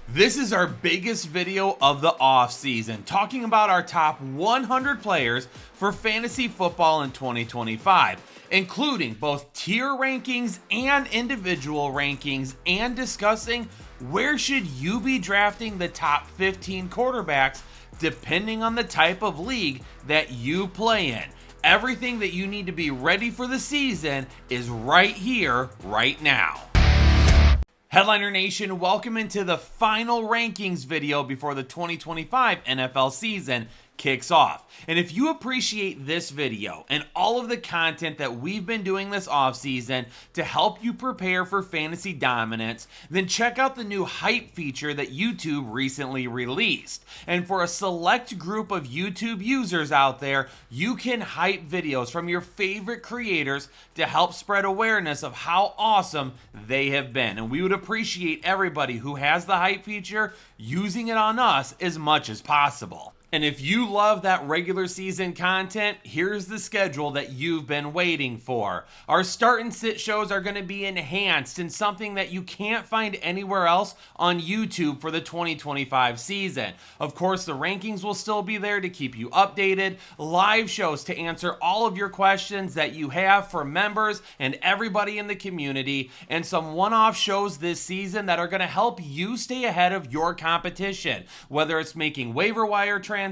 This is our biggest video of the off season, talking about our top 100 players for fantasy football in 2025, including both tier rankings and individual rankings, and discussing where should you be drafting the top 15 quarterbacks depending on the type of league that you play in. Everything that you need to be ready for the season is right here, right now. Headliner Nation, welcome into the final rankings video before the 2025 NFL season kicks off. And if you appreciate this video and all of the content that we've been doing this offseason to help you prepare for fantasy dominance, then check out the new hype feature that YouTube recently released. And for a select group of YouTube users out there, you can hype videos from your favorite creators to help spread awareness of how awesome they have been. And we would appreciate everybody who has the hype feature using it on us as much as possible. And if you love that regular season content, here's the schedule that you've been waiting for. Our start and sit shows are going to be enhanced in something that you can't find anywhere else on YouTube for the 2025 season. Of course, the rankings will still be there to keep you updated, live shows to answer all of your questions that you have for members and everybody in the community, and some one-off shows this season that are going to help you stay ahead of your competition, whether it's making waiver wire transactions,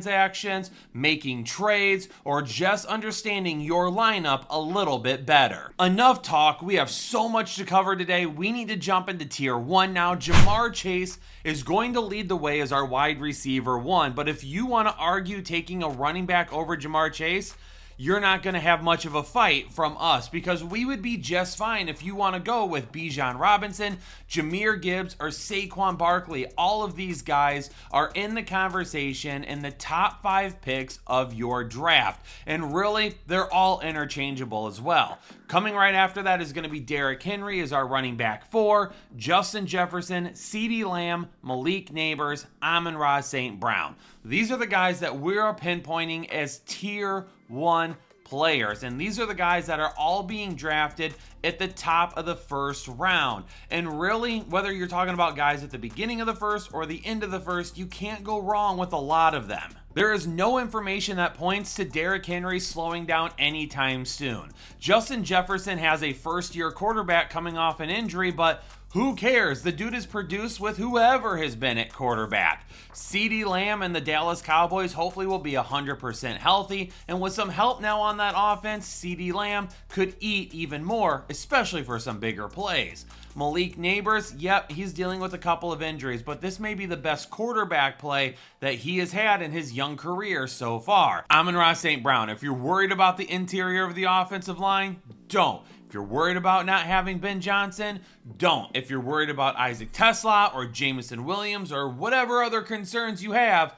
making trades, or just understanding your lineup a little bit better. Enough talk, we have so much to cover today. We need to jump into tier 1 now. Ja'Marr Chase is going to lead the way as our wide receiver 1, but if you want to argue taking a running back over Ja'Marr Chase, you're not going to have much of a fight from us, because we would be just fine if you want to go with Bijan Robinson, Jahmyr Gibbs, or Saquon Barkley. All of these guys are in the conversation in the top 5 picks of your draft. And really, they're all interchangeable as well. Coming right after that is going to be Derrick Henry as our running back 4, Justin Jefferson, CeeDee Lamb, Malik Nabers, Amon-Ra St. Brown. These are the guys that we're pinpointing as tier 1 players, and these are the guys that are all being drafted at the top of the first round. And really, whether you're talking about guys at the beginning of the first or the end of the first, you can't go wrong with a lot of them. There is no information that points to Derrick Henry slowing down anytime soon. Justin Jefferson has a first-year quarterback coming off an injury, but who cares? The dude is produced with whoever has been at quarterback. CeeDee Lamb and the Dallas Cowboys hopefully will be 100% healthy, and with some help now on that offense, CeeDee Lamb could eat even more, especially for some bigger plays. Malik Nabers, yep, he's dealing with a couple of injuries, but this may be the best quarterback play that he has had in his young career so far. Amon-Ra St. Brown, if you're worried about the interior of the offensive line, don't. If you're worried about not having Ben Johnson, don't. If you're worried about Isaac Tesla or Jameson Williams or whatever other concerns you have,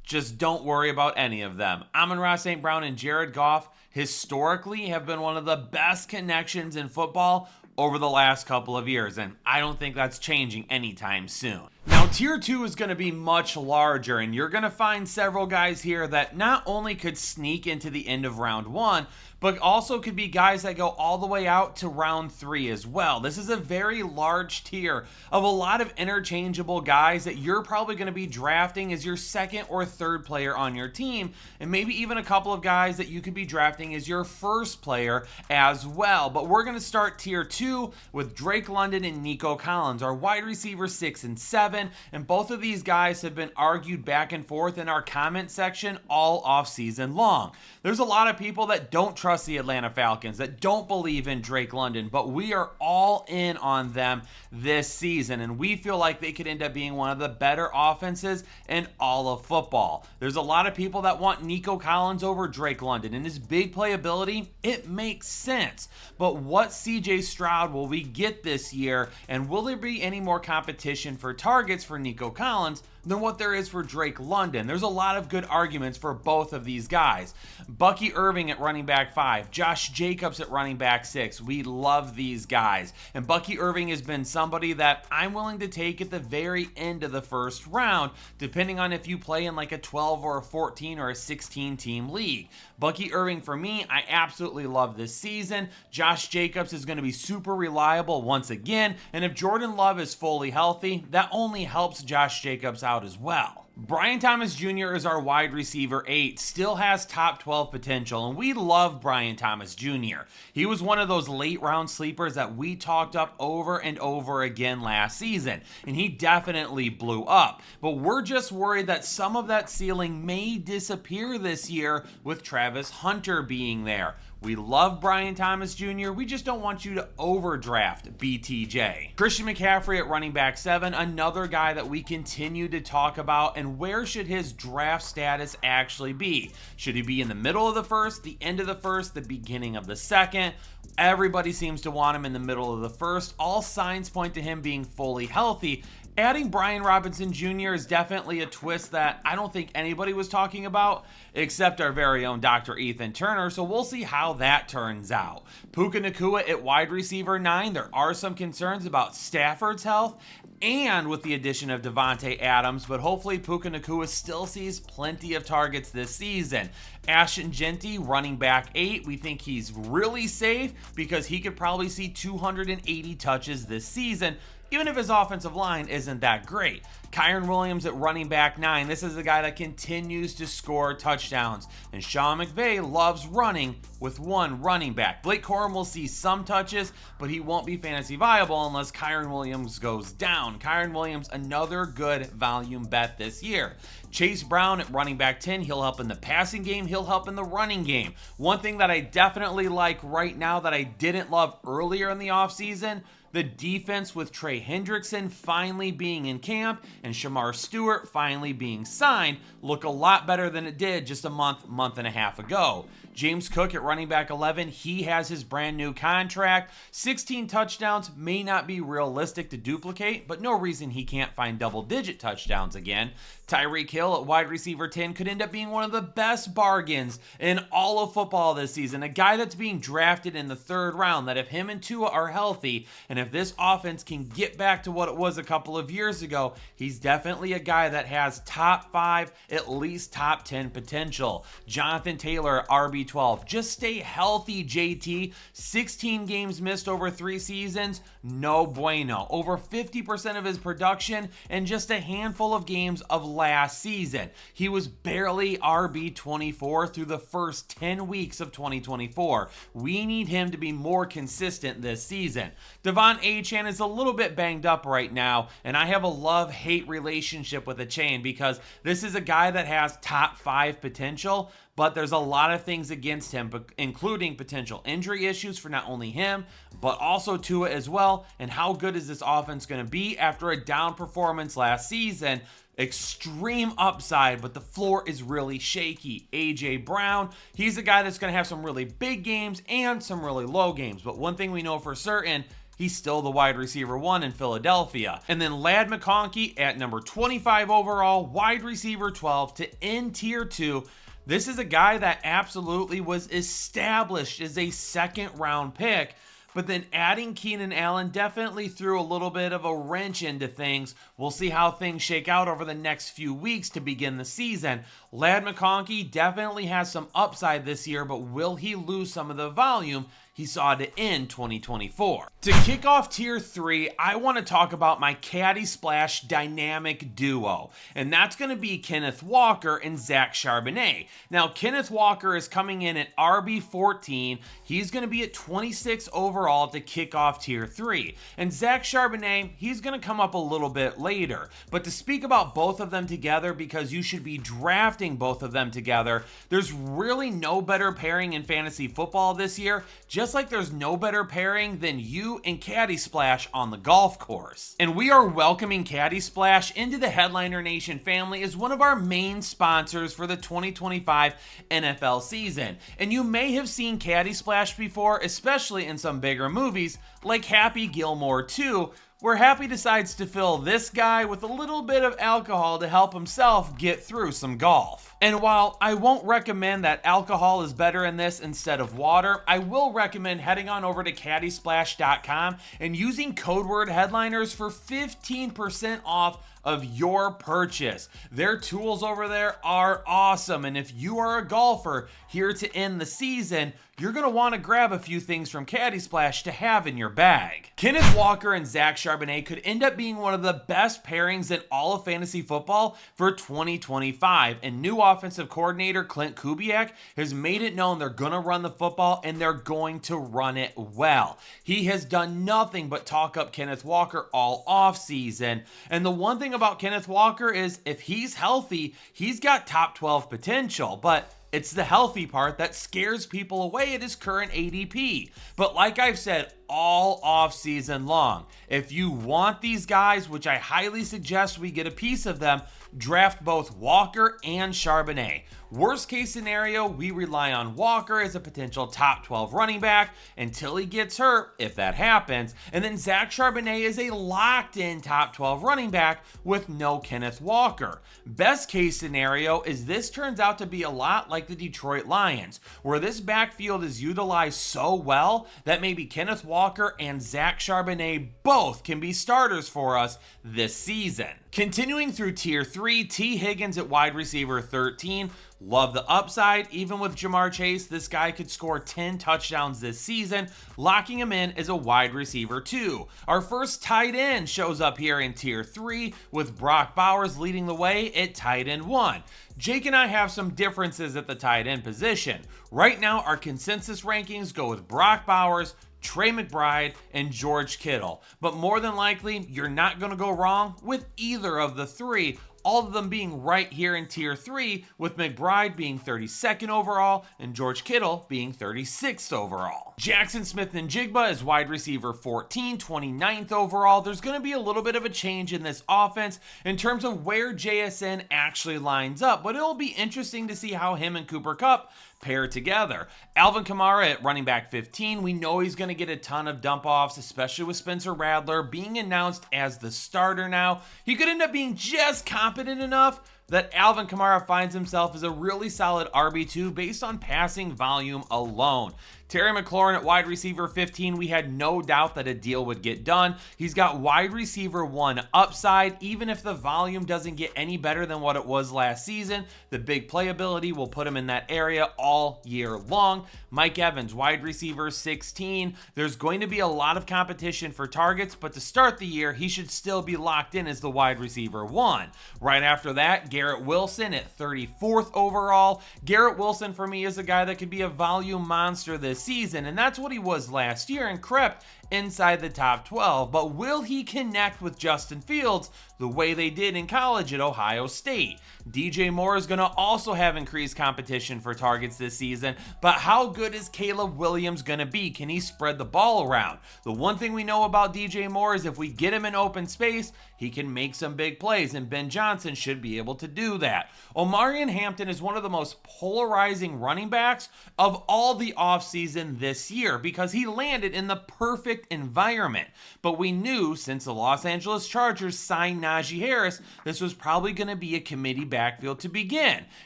just don't worry about any of them. Amon-Ra St. Brown and Jared Goff historically have been one of the best connections in football over the last couple of years, and I don't think that's changing anytime soon. Now, tier 2 is going to be much larger, and you're going to find several guys here that not only could sneak into the end of round 1, but also could be guys that go all the way out to round 3 as well. This is a very large tier of a lot of interchangeable guys that you're probably going to be drafting as your second or third player on your team, and maybe even a couple of guys that you could be drafting as your first player as well. But we're going to start tier 2 with Drake London and Nico Collins, our wide receiver 6 and 7, and both of these guys have been argued back and forth in our comment section all off season long. There's a lot of people that don't trust the Atlanta Falcons, that don't believe in Drake London, but we are all in on them this season, and we feel like they could end up being one of the better offenses in all of football. There's a lot of people that want Nico Collins over Drake London, and his big playability, it makes sense. But what CJ Stroud will we get this year, and will there be any more competition for targets for Nico Collins? than what there is for Drake London. There's a lot of good arguments for both of these guys. Bucky Irving at running back 5, Josh Jacobs at running back 6. We love these guys. And Bucky Irving has been somebody that I'm willing to take at the very end of the first round, depending on if you play in like a 12 or a 14 or a 16 team league. Bucky Irving, for me, I absolutely love this season. Josh Jacobs is going to be super reliable once again, and if Jordan Love is fully healthy, that only helps Josh Jacobs out as well. Brian Thomas Jr. is our wide receiver 8, still has top 12 potential, and we love Brian Thomas Jr. He was one of those late round sleepers that we talked up over and over again last season, and he definitely blew up. But we're just worried that some of that ceiling may disappear this year with Travis Hunter being there. We love Brian Thomas Jr. We just don't want you to overdraft BTJ. Christian McCaffrey at running back 7, another guy that we continue to talk about, and where should his draft status actually be? Should he be in the middle of the first, the end of the first, the beginning of the second? Everybody seems to want him in the middle of the first. All signs point to him being fully healthy. Adding Brian Robinson Jr. is definitely a twist that I don't think anybody was talking about except our very own Dr. Ethan Turner, so we'll see how that turns out. Puka Nacua at wide receiver 9. There are some concerns about Stafford's health and with the addition of Devontae Adams, but hopefully Puka Nacua still sees plenty of targets this season. Ashton Genty, running back 8. We think he's really safe because he could probably see 280 touches this season, even if his offensive line isn't that great. Kyren Williams at running back 9. This is a guy that continues to score touchdowns. And Sean McVay loves running with one running back. Blake Corum will see some touches, but he won't be fantasy viable unless Kyren Williams goes down. Kyren Williams, another good volume bet this year. Chase Brown at running back 10. He'll help in the passing game. He'll help in the running game. One thing that I definitely like right now that I didn't love earlier in the offseason, the defense with Trey Hendrickson finally being in camp and Shamar Stewart finally being signed look a lot better than it did just a month and a half ago. James Cook at running back 11, he has his brand new contract. 16 touchdowns may not be realistic to duplicate, but no reason he can't find double-digit touchdowns again. Tyreek Hill at wide receiver 10 could end up being one of the best bargains in all of football this season. A guy that's being drafted in the 3rd round, that if him and Tua are healthy, and if this offense can get back to what it was a couple of years ago, he's definitely a guy that has top 5, at least top 10 potential. Jonathan Taylor at RB12. Just stay healthy, JT. 16 games missed over 3 seasons. No bueno. Over 50% of his production in just a handful of games of last season. He was barely RB24 through the first 10 weeks of 2024. We need him to be more consistent this season. Devon Achane is a little bit banged up right now, and I have a love-hate relationship with Achane because this is a guy that has top 5 potential, but there's a lot of things against him, including potential injury issues for not only him, but also Tua as well. And how good is this offense going to be after a down performance last season? Extreme upside, but the floor is really shaky. AJ Brown, he's a guy that's going to have some really big games and some really low games. But one thing we know for certain, he's still the wide receiver 1 in Philadelphia. And then Ladd McConkey at number 25 overall, wide receiver 12 to end tier 2. This is a guy that absolutely was established as a 2nd round pick, but then adding Keenan Allen definitely threw a little bit of a wrench into things. We'll see how things shake out over the next few weeks to begin the season. Ladd McConkey definitely has some upside this year, but will he lose some of the volume he saw to end 2024? To kick off tier 3, I want to talk about my Caddy Splash dynamic duo, and that's going to be Kenneth Walker and Zach Charbonnet. Now, Kenneth Walker is coming in at RB14. He's going to be at 26 overall to kick off tier 3. And Zach Charbonnet, he's going to come up a little bit later. But to speak about both of them together, because you should be drafting both of them together, there's really no better pairing in fantasy football this year, just like there's no better pairing than you and Caddy Splash on the golf course. And we are welcoming Caddy Splash into the Headliner Nation family as one of our main sponsors for the 2025 NFL season. And you may have seen Caddy Splash before, especially in some bigger movies like Happy Gilmore 2, where Happy decides to fill this guy with a little bit of alcohol to help himself get through some golf. And while I won't recommend that alcohol is better in this instead of water, I will recommend heading on over to caddysplash.com and using code word headliners for 15% off of your purchase. Their tools over there are awesome, and if you are a golfer here to end the season, you're going to want to grab a few things from Caddy Splash to have in your bag. Kenneth Walker and Zach Charbonnet could end up being one of the best pairings in all of fantasy football for 2025, and new offensive coordinator Clint Kubiak has made it known they're going to run the football and they're going to run it well. He has done nothing but talk up Kenneth Walker all offseason, and the one thing about Kenneth Walker is if he's healthy, he's got top 12 potential, but it's the healthy part that scares people away at his current ADP. But like I've said all off season long, if you want these guys, which I highly suggest we get a piece of them, draft both Walker and Charbonnet. Worst case scenario, we rely on Walker as a potential top 12 running back until he gets hurt, if that happens. And then Zach Charbonnet is a locked in top 12 running back with no Kenneth Walker. Best case scenario is this turns out to be a lot like the Detroit Lions, where this backfield is utilized so well that maybe Kenneth Walker and Zach Charbonnet both can be starters for us this season. Continuing through tier 3, T. Higgins at wide receiver 13. Love the upside. Even with Jamar Chase, this guy could score 10 touchdowns this season, locking him in as a wide receiver 2. Our first tight end shows up here in tier 3 with Brock Bowers leading the way at tight end 1. Jake and I have some differences at the tight end position. Right now, our consensus rankings go with Brock Bowers, Trey McBride, and George Kittle. But more than likely, you're not going to go wrong with either of the three, all of them being right here in tier 3, with McBride being 32nd overall and George Kittle being 36th overall. Jackson Smith-Njigba is wide receiver 14, 29th overall. There's going to be a little bit of a change in this offense in terms of where JSN actually lines up, but it'll be interesting to see how him and Cooper Kupp pair together. Alvin Kamara at running back 15. We know he's going to get a ton of dump offs, especially with Spencer Rattler being announced as the starter now. He could end up being just competent enough that Alvin Kamara finds himself as a really solid RB2 based on passing volume alone. Terry McLaurin at wide receiver 15, we had no doubt that a deal would get done. He's got wide receiver 1 upside. Even if the volume doesn't get any better than what it was last season, the big playability will put him in that area all year long. Mike Evans, wide receiver 16. There's going to be a lot of competition for targets, but to start the year, he should still be locked in as the wide receiver 1. Right after that, Garrett Wilson at 34th overall. Garrett Wilson for me is a guy that could be a volume monster this season, and that's what he was last year and crept inside the top 12, but will he connect with Justin Fields the way they did in college at Ohio State? DJ Moore is going to also have increased competition for targets this season, but how good is Caleb Williams going to be? Can he spread the ball around? The one thing we know about DJ Moore is if we get him in open space, he can make some big plays, and Ben Johnson should be able to do that. Omarion Hampton is one of the most polarizing running backs of all the offseason this year because he landed in the perfect environment. But we knew since the Los Angeles Chargers signed Najee Harris, this was probably going to be a committee backfield to begin.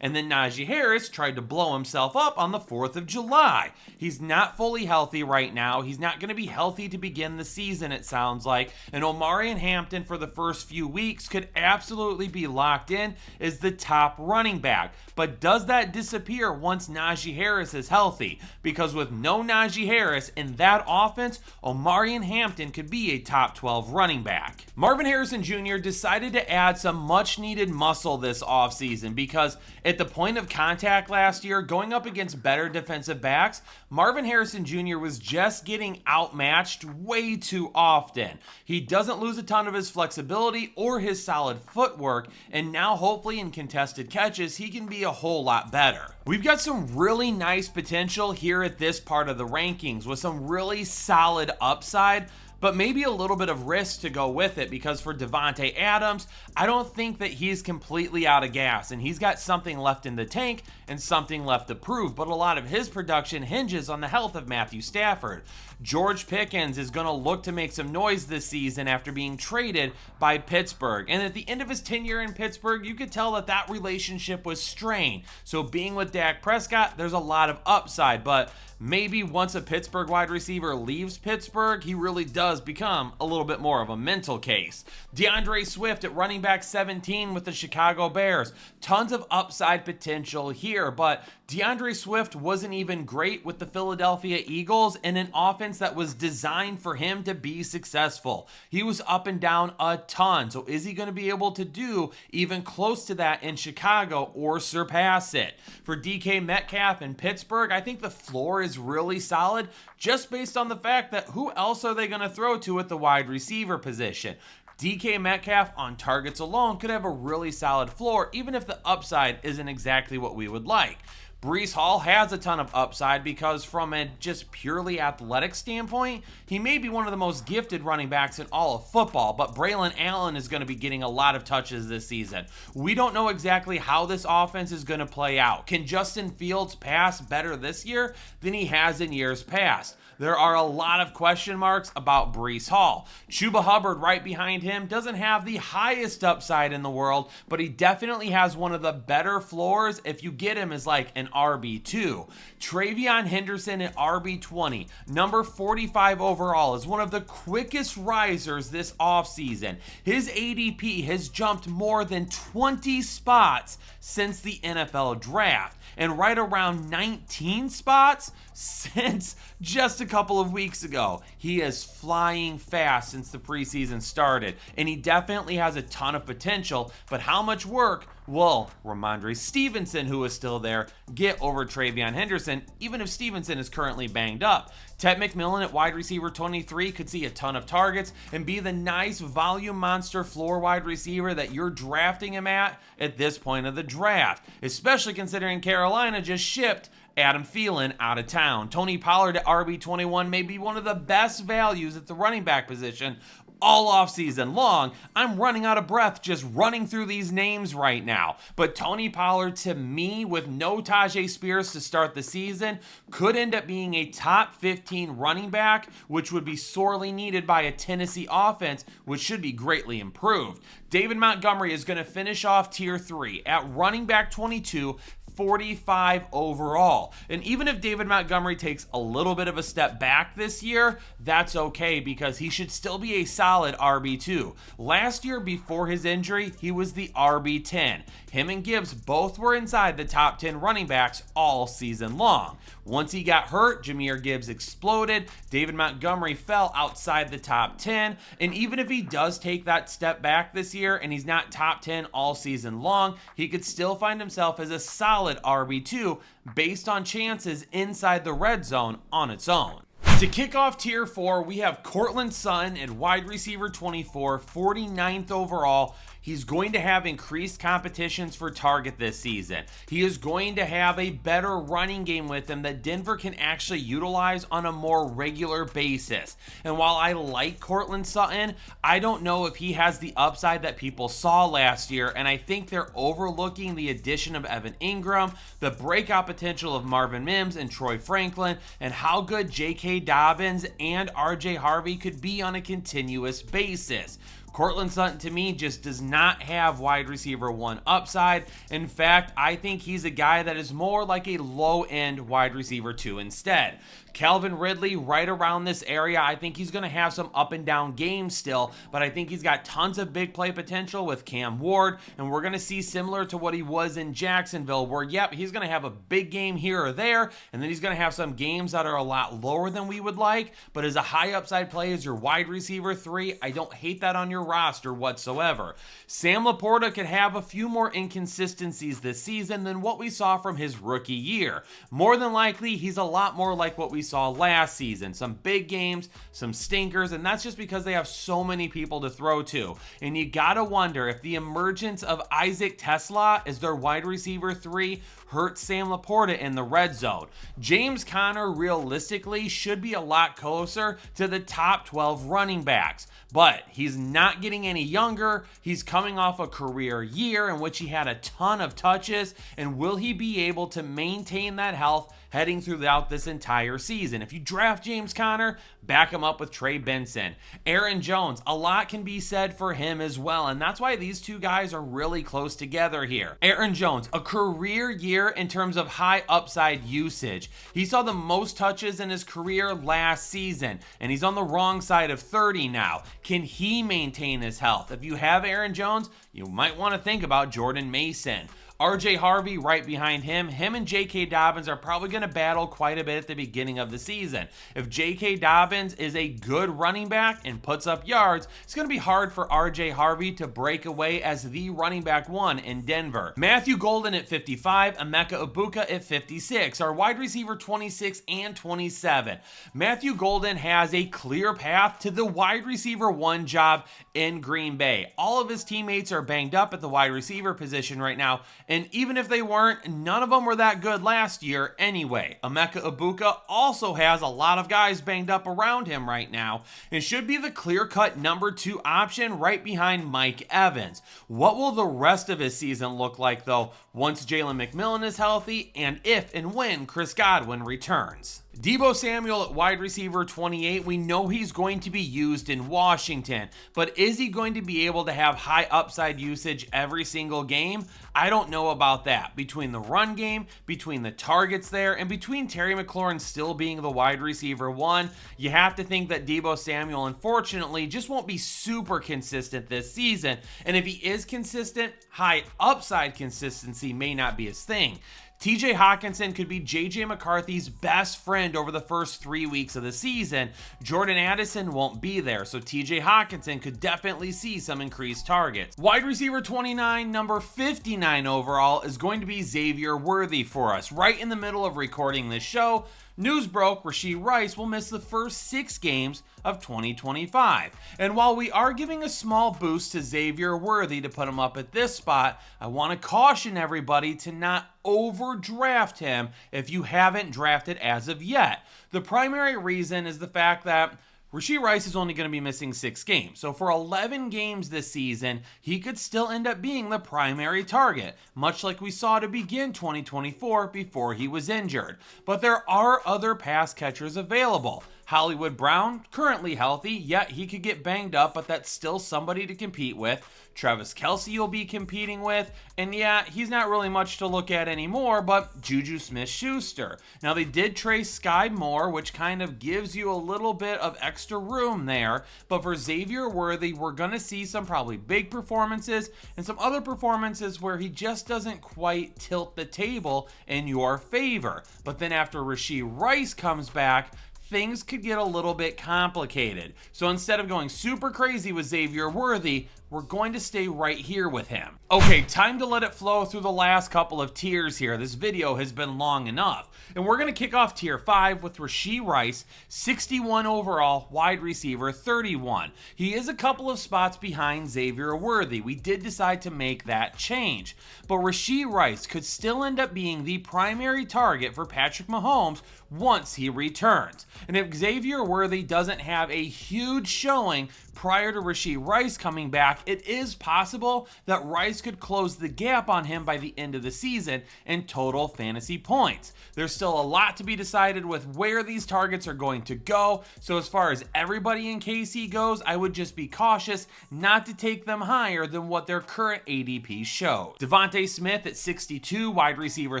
And then Najee Harris tried to blow himself up on the 4th of July. He's not fully healthy right now. He's not going to be healthy to begin the season, it sounds like. And Omarion Hampton for the first few weeks could absolutely be locked in as the top running back. But does that disappear once Najee Harris is healthy? Because with no Najee Harris in that offense, Omarion Hampton could be a top 12 running back. Marvin Harrison Jr. decided to add some much needed muscle this offseason because at the point of contact last year, going up against better defensive backs, Marvin Harrison Jr. was just getting outmatched way too often. He doesn't lose a ton of his flexibility or his solid footwork, and now hopefully in contested catches, he can be a whole lot better. We've got some really nice potential here at this part of the rankings with some really solid upside, but maybe a little bit of risk to go with it, because for Devontae Adams, I don't think that he's completely out of gas, and he's got something left in the tank and something left to prove, but a lot of his production hinges on the health of Matthew Stafford. George Pickens is going to look to make some noise this season after being traded by Pittsburgh. And at the end of his tenure in Pittsburgh, you could tell that that relationship was strained. So being with Dak Prescott, there's a lot of upside. But maybe once a Pittsburgh wide receiver leaves Pittsburgh, he really does become a little bit more of a mental case. DeAndre Swift at running back 17 with the Chicago Bears. Tons of upside potential here, but DeAndre Swift wasn't even great with the Philadelphia Eagles in an offense that was designed for him to be successful. He was up and down a ton. So is he going to be able to do even close to that in Chicago or surpass it? For DK Metcalf in Pittsburgh, I think the floor is really solid just based on the fact that who else are they going to throw to at the wide receiver position? DK Metcalf on targets alone could have a really solid floor, even if the upside isn't exactly what we would like. Breece Hall has a ton of upside because from a just purely athletic standpoint, he may be one of the most gifted running backs in all of football, but Braylon Allen is going to be getting a lot of touches this season. We don't know exactly how this offense is going to play out. Can Justin Fields pass better this year than he has in years past? There are a lot of question marks about Breece Hall. Chuba Hubbard right behind him doesn't have the highest upside in the world, but he definitely has one of the better floors if you get him as like an RB2. Travion Henderson at RB20, number 45 overall, is one of the quickest risers this offseason. His ADP has jumped more than 20 spots since the NFL draft, and right around 19 spots since just a couple of weeks ago. He is flying fast since the preseason started, and he definitely has a ton of potential, but how much work will Ramondre Stevenson, who is still there, get over Travion Henderson, even if Stevenson is currently banged up? Ted McMillan at wide receiver 23 could see a ton of targets and be the nice volume monster floor wide receiver that you're drafting him at this point of the draft, especially considering Carolina just shipped Adam Thielen out of town. Tony Pollard at RB21 may be one of the best values at the running back position all offseason long. I'm running out of breath just running through these names right now. But Tony Pollard, to me, with no Tajay Spears to start the season, could end up being a top 15 running back, which would be sorely needed by a Tennessee offense, which should be greatly improved. David Montgomery is going to finish off tier 3 at running back 22, 45 overall. And even if David Montgomery takes a little bit of a step back this year, that's okay because he should still be a solid RB2. Last year before his injury, he was the RB10. Him and Gibbs both were inside the top 10 running backs all season long. Once he got hurt, Jahmyr Gibbs exploded. David Montgomery fell outside the top 10. And even if he does take that step back this year and he's not top 10 all season long, he could still find himself as a solid RB2 based on chances inside the red zone on its own. To kick off tier 4, we have Courtland Sutton at wide receiver 24, 49th overall. He's going to have increased competitions for target this season. He is going to have a better running game with him that Denver can actually utilize on a more regular basis. And while I like Courtland Sutton, I don't know if he has the upside that people saw last year, and I think they're overlooking the addition of Evan Ingram, the breakout potential of Marvin Mims and Troy Franklin, and how good J.K. Dobbins and R.J. Harvey could be on a continuous basis. Courtland Sutton, to me, just does not have wide receiver 1 upside. In fact, I think he's a guy that is more like a low-end wide receiver 2 instead. Calvin Ridley, right around this area. I think he's going to have some up and down games still, but I think he's got tons of big play potential with Cam Ward, and we're going to see similar to what he was in Jacksonville, where, yep, he's going to have a big game here or there, and then he's going to have some games that are a lot lower than we would like, but as a high upside play as your wide receiver 3, I don't hate that on your your roster whatsoever. Sam Laporta could have a few more inconsistencies this season than what we saw from his rookie year. More than likely, he's a lot more like what we saw last season. Some big games, some stinkers, and that's just because they have so many people to throw to. And you gotta wonder if the emergence of Isaac Tesla as their wide receiver 3 hurts Sam Laporta in the red zone. James Conner realistically should be a lot closer to the top 12 running backs, but he's not getting any younger. He's coming off a career year in which he had a ton of touches, and will he be able to maintain that health heading throughout this entire season? If you draft James Conner, back him up with Trey Benson. Aaron Jones, a lot can be said for him as well, and that's why these two guys are really close together here. Aaron Jones, a career year in terms of high upside usage. He saw the most touches in his career last season, and he's on the wrong side of 30 now. Can he maintain his health? If you have Aaron Jones, you might want to think about Jordan Mason. RJ Harvey right behind him. Him and J.K. Dobbins are probably going to battle quite a bit at the beginning of the season. If J.K. Dobbins is a good running back and puts up yards, it's going to be hard for RJ Harvey to break away as the running back 1 in Denver. Matthew Golden at 55, Emeka Egbuka at 56, our wide receiver 26 and 27. Matthew Golden has a clear path to the wide receiver 1 job in Green Bay. All of his teammates are banged up at the wide receiver position right now, and even if they weren't, none of them were that good last year anyway. Emeka Egbuka also has a lot of guys banged up around him right now and should be the clear-cut number 2 option right behind Mike Evans. What will the rest of his season look like, though, once Jalen McMillan is healthy and if and when Chris Godwin returns? Deebo Samuel at wide receiver 28, we know he's going to be used in Washington, but is he going to be able to have high upside usage every single game? I don't know about that. Between the run game, between the targets there, and between Terry McLaurin still being the wide receiver 1, you have to think that Deebo Samuel, unfortunately, just won't be super consistent this season. And if he is consistent, high upside consistency may not be his thing. TJ Hawkinson could be JJ McCarthy's best friend over the first 3 weeks of the season. Jordan Addison won't be there, so TJ Hawkinson could definitely see some increased targets. Wide receiver 29, number 59 overall, is going to be Xavier Worthy for us. Right in the middle of recording this show, news broke Rashee Rice will miss the first 6 games of 2025. And while we are giving a small boost to Xavier Worthy to put him up at this spot, I want to caution everybody to not overdraft him if you haven't drafted as of yet. The primary reason is the fact that Rashee Rice is only going to be missing 6 games. So for 11 games this season, he could still end up being the primary target, much like we saw to begin 2024 before he was injured. But there are other pass catchers available. Hollywood Brown, currently healthy, yet he could get banged up, but that's still somebody to compete with. Travis Kelce you'll be competing with, and yeah, he's not really much to look at anymore, but Juju Smith-Schuster. Now, they did trade Sky Moore, which kind of gives you a little bit of extra room there, but for Xavier Worthy, we're going to see some probably big performances and some other performances where he just doesn't quite tilt the table in your favor. But then after Rashee Rice comes back, things could get a little bit complicated. So instead of going super crazy with Xavier Worthy, we're going to stay right here with him. Okay, time to let it flow through the last couple of tiers here. This video has been long enough. And we're going to kick off tier 5 with Rashee Rice, 61 overall, wide receiver 31. He is a couple of spots behind Xavier Worthy. We did decide to make that change. But Rashee Rice could still end up being the primary target for Patrick Mahomes once he returns. And if Xavier Worthy doesn't have a huge showing prior to Rashee Rice coming back, it is possible that Rice could close the gap on him by the end of the season in total fantasy points. There's still a lot to be decided with where these targets are going to go, so as far as everybody in KC goes, I would just be cautious not to take them higher than what their current ADP shows. Devontae Smith at 62, wide receiver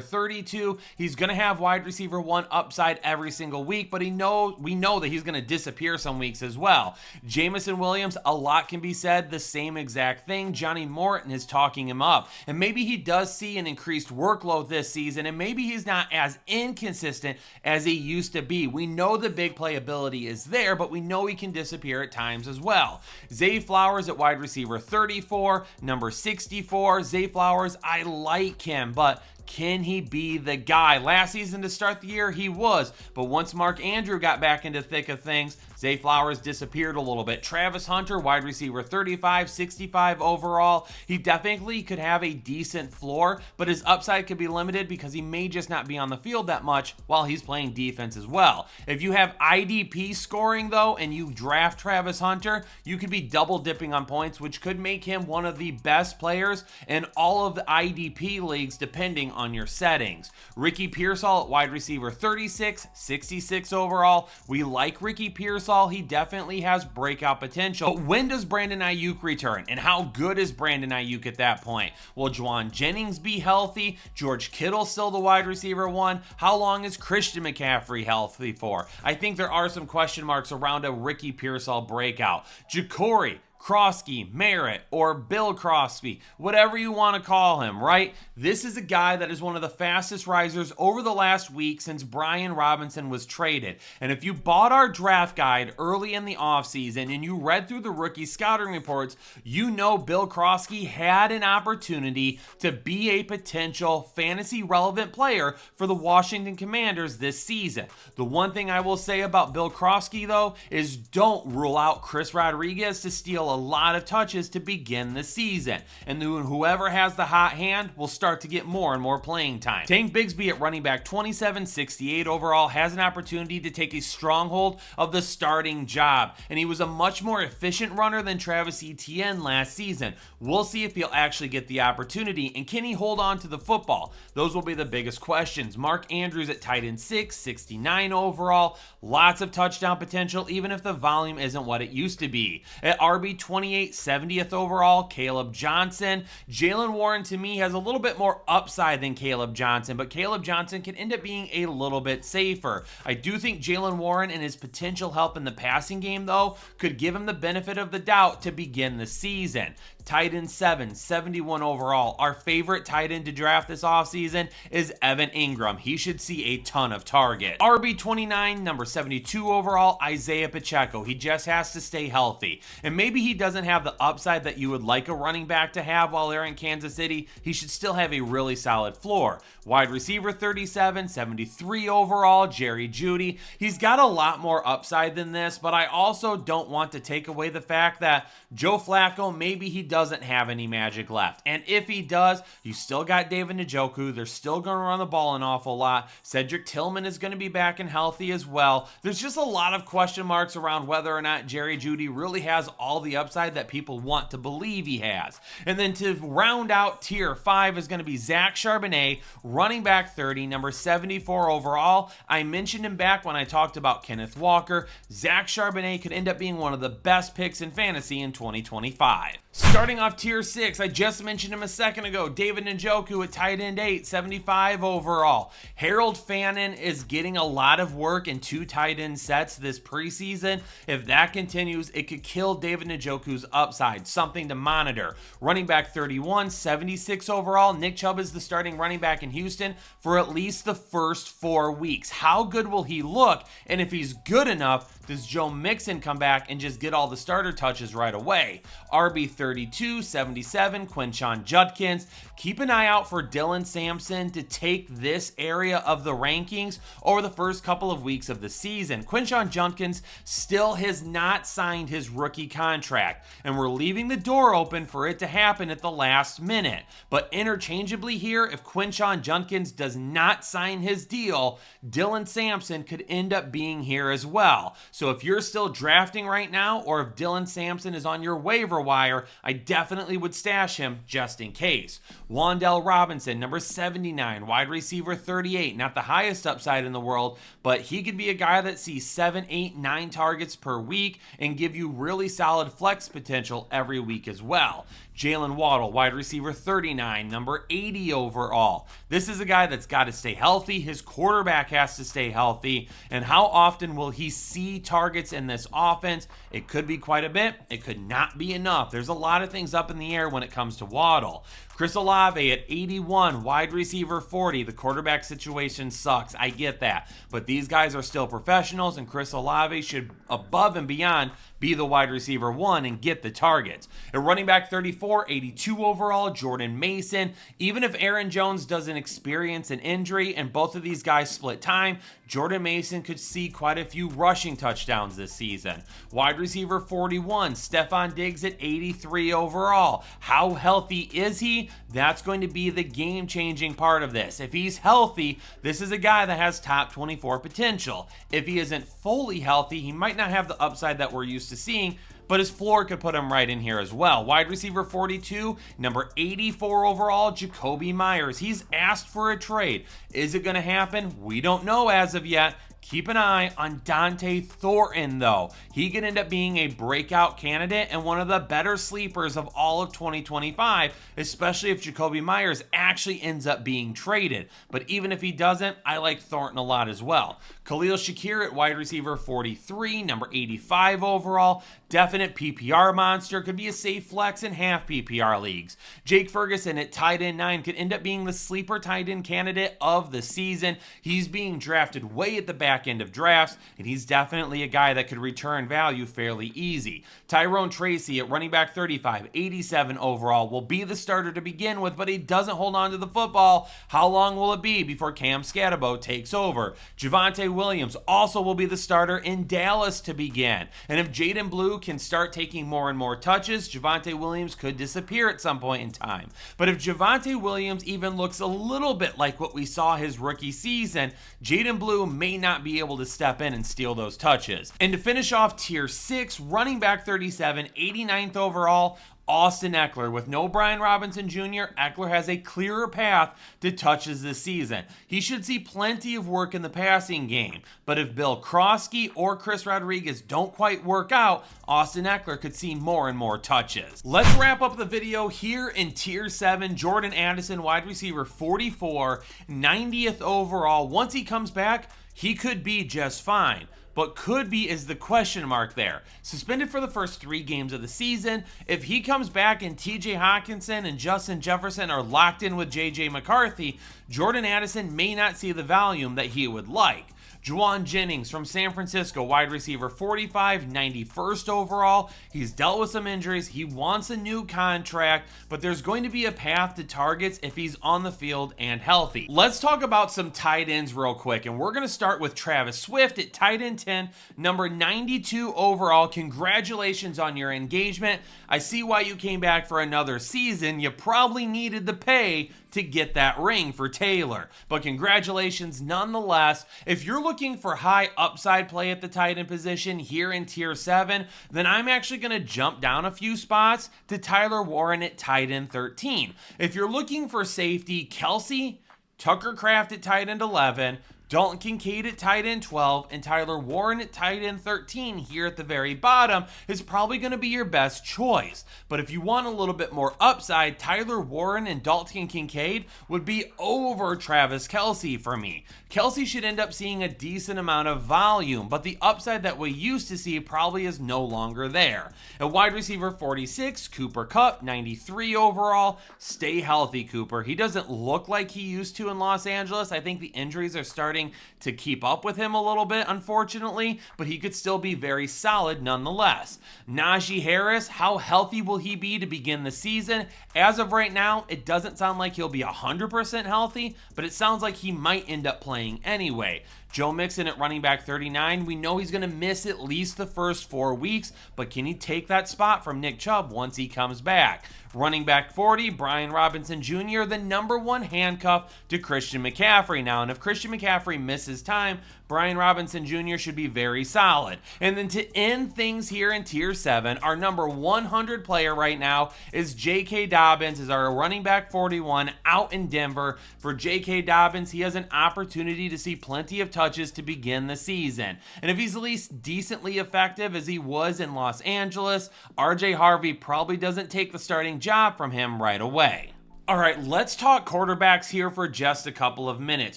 32. He's going to have wide receiver 1 upside every single week, but we know that he's going to disappear some weeks as well. Jameson Williams, a lot can be said the same same exact thing. Johnny Morton is talking him up. And maybe he does see an increased workload this season, and maybe he's not as inconsistent as he used to be. We know the big playability is there, but we know he can disappear at times as well. Zay Flowers at wide receiver 34, number 64. Zay Flowers, I like him, but can he be the guy? Last season to start the year, he was. But once Mark Andrew got back into the thick of things, Zay Flowers disappeared a little bit. Travis Hunter, wide receiver 35, 65 overall. He definitely could have a decent floor, but his upside could be limited because he may just not be on the field that much while he's playing defense as well. If you have IDP scoring, though, and you draft Travis Hunter, you could be double dipping on points, which could make him one of the best players in all of the IDP leagues, depending on your settings. Ricky Pearsall at wide receiver 36, 66 overall. We like Ricky Pearsall. He definitely has breakout potential. But when does Brandon Ayuk return? And how good is Brandon Ayuk at that point? Will Juwan Jennings be healthy? George Kittle still the wide receiver 1? How long is Christian McCaffrey healthy for? I think there are some question marks around a Ricky Pearsall breakout. Ja'Cory, Crosby, Merritt, or Bill Crosby, whatever you want to call him, right? This is a guy that is one of the fastest risers over the last week since Brian Robinson was traded. And if you bought our draft guide early in the offseason and you read through the rookie scouting reports, you know Bill Crosby had an opportunity to be a potential fantasy relevant player for the Washington Commanders this season. The one thing I will say about Bill Crosby, though, is don't rule out Chris Rodriguez to steal a lot of touches to begin the season. And then whoever has the hot hand will start to get more and more playing time. Tank Bigsby at running back 27, 68 overall has an opportunity to take a stronghold of the starting job. And he was a much more efficient runner than Travis Etienne last season. We'll see if he'll actually get the opportunity, and can he hold on to the football? Those will be the biggest questions. Mark Andrews at tight end 6, 69 overall. Lots of touchdown potential, even if the volume isn't what it used to be. At RB 28, 70th overall, Caleb Johnson. Jaylen Warren, to me, has a little bit more upside than Caleb Johnson, but Caleb Johnson can end up being a little bit safer. I do think Jaylen Warren and his potential help in the passing game, though, could give him the benefit of the doubt to begin the season. Tight end 7, 71 overall. Our favorite tight end to draft this offseason is Evan Ingram. He should see a ton of target. RB 29, number 72 overall, Isaiah Pacheco. He just has to stay healthy. And maybe he doesn't have the upside that you would like a running back to have while they're in Kansas City. He should still have a really solid floor. Wide receiver 37, 73 overall, Jerry Jeudy. He's got a lot more upside than this, but I also don't want to take away the fact that Joe Flacco, maybe he doesn't have any magic left. And if he does, you still got David Njoku. They're still going to run the ball an awful lot. Cedric Tillman is going to be back and healthy as well. There's just a lot of question marks around whether or not Jerry Jeudy really has all the upside that people want to believe he has. And then to round out tier 5 is going to be Zach Charbonnet, running back 30, number 74 overall. I mentioned him back when I talked about Kenneth Walker. Zach Charbonnet could end up being one of the best picks in fantasy in 2025. Starting off tier 6, I just mentioned him a second ago, David Njoku at tight end 8, 75 overall. Harold Fannin is getting a lot of work in 2 tight end sets this preseason. If that continues, it could kill David Njoku's upside, something to monitor. Running back 31, 76 overall. Nick Chubb is the starting running back in Houston for at least the first 4 weeks. How good will he look? And if he's good enough, does Joe Mixon come back and just get all the starter touches right away? RB 32, 77, Quinshon Judkins. Keep an eye out for Dylan Sampson to take this area of the rankings over the first couple of weeks of the season. Quinshon Judkins still has not signed his rookie contract, and we're leaving the door open for it to happen at the last minute. But interchangeably here, if Quinshon Judkins does not sign his deal, Dylan Sampson could end up being here as well. So if you're still drafting right now, or if Dylan Sampson is on your waiver wire, I definitely would stash him just in case. Wan'Dale Robinson, number 79, wide receiver 38, not the highest upside in the world, but he could be a guy that sees 7, 8, 9 targets per week and give you really solid flex potential every week as well. Jalen Waddle, wide receiver 39, number 80 overall. This is a guy that's got to stay healthy. His quarterback has to stay healthy. And how often will he see targets in this offense? It could be quite a bit. It could not be enough. There's a lot of things up in the air when it comes to Waddle. Chris Olave at 81, wide receiver 40. The quarterback situation sucks. I get that. But these guys are still professionals, and Chris Olave should, above and beyond, be the wide receiver 1 and get the targets. At running back 34, 82 overall, Jordan Mason. Even if Aaron Jones doesn't experience an injury and both of these guys split time, Jordan Mason could see quite a few rushing touchdowns this season. Wide receiver 41, Stephon Diggs at 83 overall. How healthy is he? That's going to be the game-changing part of this. If he's healthy, this is a guy that has top 24 potential. If he isn't fully healthy, he might not have the upside that we're used to seeing, but his floor could put him right in here as well. Wide receiver 42, number 84 overall, Jacoby Myers. He's asked for a trade. Is it going to happen? We don't know as of yet. Keep an eye on Dante Thornton, though. He could end up being a breakout candidate and one of the better sleepers of all of 2025, especially if Jacoby Myers actually ends up being traded. But even if he doesn't, I like Thornton a lot as well. Khalil Shakir at wide receiver 43, number 85 overall. Definite PPR monster, could be a safe flex in half PPR leagues. Jake Ferguson at tight end 9 could end up being the sleeper tight end candidate of the season. He's being drafted way at the back end of drafts, and he's definitely a guy that could return value fairly easy. Tyrone Tracy at running back 35, 87 overall, will be the starter to begin with, but he doesn't hold on to the football. How long will it be before Cam Scatabo takes over? Javonte Williams also will be the starter in Dallas to begin. And if Jaden Blue can start taking more and more touches, Javonte Williams could disappear at some point in time. But if Javonte Williams even looks a little bit like what we saw his rookie season, Jaden Blue may not be able to step in and steal those touches. And to finish off tier 6, running back 37, 89th overall, Austin Eckler. With no Brian Robinson Jr., Eckler has a clearer path to touches this season. He should see plenty of work in the passing game, but if Bill Krosky or Chris Rodriguez don't quite work out, Austin Eckler could see more and more touches. Let's wrap up the video here in tier 7. Jordan Addison, wide receiver 44, 90th overall. Once he comes back, he could be just fine. But could be is the question mark there. Suspended for the first 3 games of the season. If he comes back and TJ Hawkinson and Justin Jefferson are locked in with JJ McCarthy, Jordan Addison may not see the volume that he would like. Juwan Jennings from San Francisco, wide receiver 45, 91st overall. He's dealt with some injuries. He wants a new contract, but there's going to be a path to targets if he's on the field and healthy. Let's talk about some tight ends real quick, and we're going to start with Travis Swift at tight end 10, number 92 overall. Congratulations on your engagement. I see why you came back for another season. You probably needed the pay to get that ring for Taylor, but congratulations nonetheless. If you're looking for high upside play at the tight end position here in tier 7, then I'm actually going to jump down a few spots to Tyler Warren at tight end 13. If you're looking for safety, Kelsey, Tucker Kraft at tight end 11, Dalton Kincaid at tight end 12, and Tyler Warren at tight end 13 here at the very bottom is probably going to be your best choice. But if you want a little bit more upside, Tyler Warren and Dalton Kincaid would be over Travis Kelce for me. Kelce should end up seeing a decent amount of volume, but the upside that we used to see probably is no longer there. At wide receiver 46, Cooper Kupp, 93 overall. Stay healthy, Cooper. He doesn't look like he used to in Los Angeles. I think the injuries are starting to keep up with him a little bit, unfortunately, but he could still be very solid nonetheless. Najee Harris, how healthy will he be to begin the season? As of right now, it doesn't sound like he'll be 100% healthy, but it sounds like he might end up playing anyway. Joe Mixon at running back 39, we know he's going to miss at least the first 4 weeks, but can he take that spot from Nick Chubb once he comes back? Running back 40, Brian Robinson Jr., the number 1 handcuff to Christian McCaffrey now. And if Christian McCaffrey misses time, Brian Robinson Jr. should be very solid. And then to end things here in tier 7, our number 100 player right now is J.K. Dobbins, is our running back 41 out in Denver. For J.K. Dobbins, he has an opportunity to see plenty of touches to begin the season. And if he's at least decently effective as he was in Los Angeles, RJ Harvey probably doesn't take the starting job from him right away. All right, let's talk quarterbacks here for just a couple of minutes,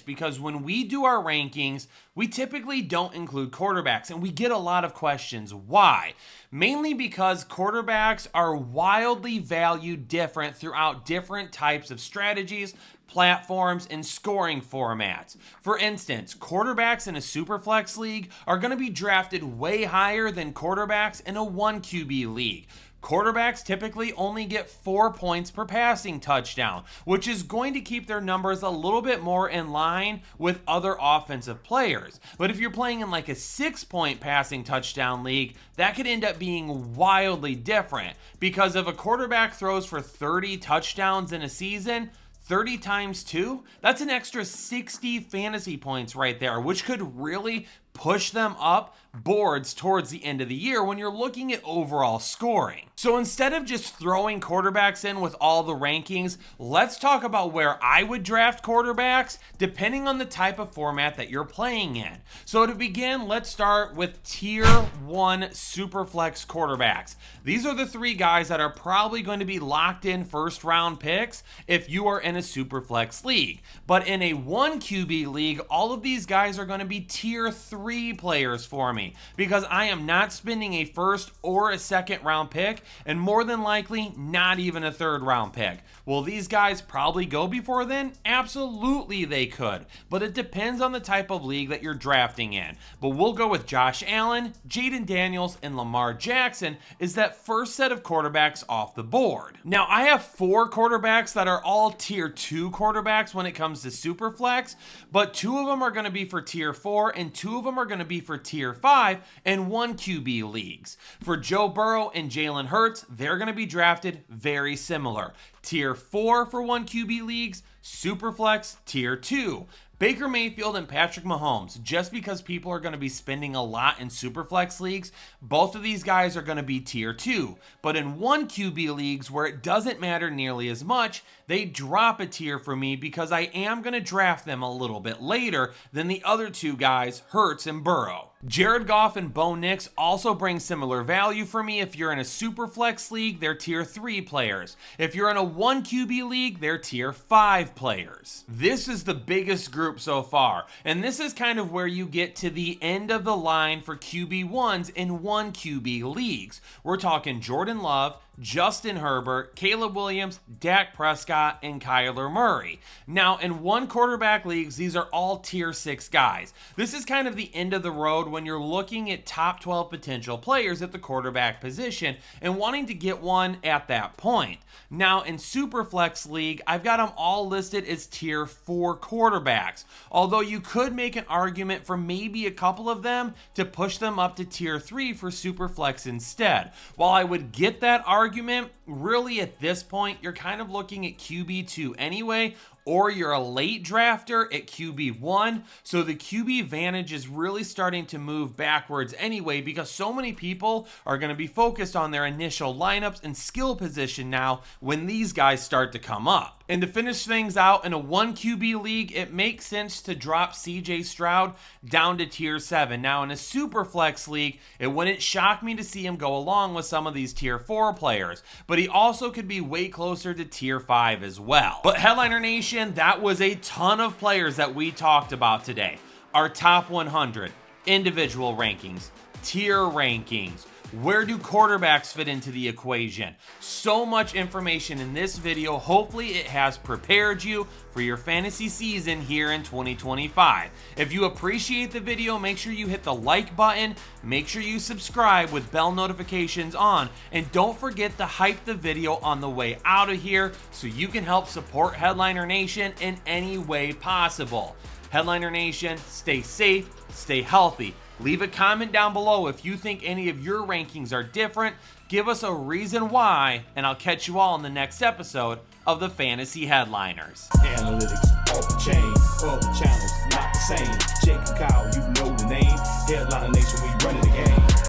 because when we do our rankings, we typically don't include quarterbacks, and we get a lot of questions. Why? Mainly because quarterbacks are wildly valued different throughout different types of strategies, platforms, and scoring formats. For instance, quarterbacks in a Superflex league are going to be drafted way higher than quarterbacks in a 1 QB league. Quarterbacks typically only get 4 points per passing touchdown, which is going to keep their numbers a little bit more in line with other offensive players. But if you're playing in like a 6-point passing touchdown league, that could end up being wildly different, because if a quarterback throws for 30 touchdowns in a season, 30 times 2, that's an extra 60 fantasy points right there, which could really push them up boards towards the end of the year when you're looking at overall scoring. So instead of just throwing quarterbacks in with all the rankings, let's talk about where I would draft quarterbacks depending on the type of format that you're playing in. So to begin, let's start with tier 1 Superflex quarterbacks. These are the 3 guys that are probably going to be locked in first round picks if you are in a Superflex league. But in a 1 QB league, all of these guys are going to be tier 3 players for me, because I am not spending a first or a second round pick, and more than likely not even a third round pick. Will these guys probably go before then? Absolutely they could, but it depends on the type of league that you're drafting in. But we'll go with Josh Allen, Jaden Daniels, and Lamar Jackson is that first set of quarterbacks off the board. Now I have 4 quarterbacks that are all tier 2 quarterbacks when it comes to Superflex, but 2 of them are going to be for tier 4 and 2 of them are going to be for tier 5 and 1 QB leagues. For Joe Burrow and Jalen Hurts, they're going to be drafted very similar. Tier 4 for 1 QB leagues, Superflex tier 2. Baker Mayfield and Patrick Mahomes, just because people are going to be spending a lot in Superflex leagues, both of these guys are going to be tier 2. But in 1 QB leagues where it doesn't matter nearly as much, they drop a tier for me because I am going to draft them a little bit later than the other 2 guys, Hurts and Burrow. Jared Goff and Bo Nix also bring similar value for me. If you're in a Superflex league, they're tier 3 players. If you're in a 1 QB league, they're tier 5 players. This is the biggest group so far, and this is kind of where you get to the end of the line for QB1s in 1 QB leagues. We're talking Jordan Love, Justin Herbert, Caleb Williams, Dak Prescott, and Kyler Murray. Now, in 1 quarterback leagues, these are all tier 6 guys. This is kind of the end of the road when you're looking at top 12 potential players at the quarterback position and wanting to get one at that point. Now, in Superflex League, I've got them all listed as tier 4 quarterbacks, although you could make an argument for maybe a couple of them to push them up to tier 3 for Superflex instead. While I would get that argument, really at this point, you're kind of looking at QB2 anyway, or you're a late drafter at QB1, so the QB vantage is really starting to move backwards anyway, because so many people are going to be focused on their initial lineups and skill position now when these guys start to come up. And to finish things out, in a 1 QB league, it makes sense to drop CJ Stroud down to tier 7. Now in a Superflex league, it wouldn't shock me to see him go along with some of these tier 4 players, but he also could be way closer to tier 5 as well. But Headliner Nation, that was a ton of players that we talked about today. Our top 100, individual rankings, tier rankings, where do quarterbacks fit into the equation? So much information in this video. Hopefully it has prepared you for your fantasy season here in 2025. If you appreciate the video, make sure you hit the like button, make sure you subscribe with bell notifications on, and don't forget to hype the video on the way out of here so you can help support Headliner Nation in any way possible. Headliner Nation, stay safe, stay healthy. Leave a comment down below if you think any of your rankings are different. Give us a reason why, and I'll catch you all in the next episode of the Fantasy Headliners. Analytics, off the chain, all the channels, not the same. Jake and Kyle, you know the name. Headliner Nation, we running it.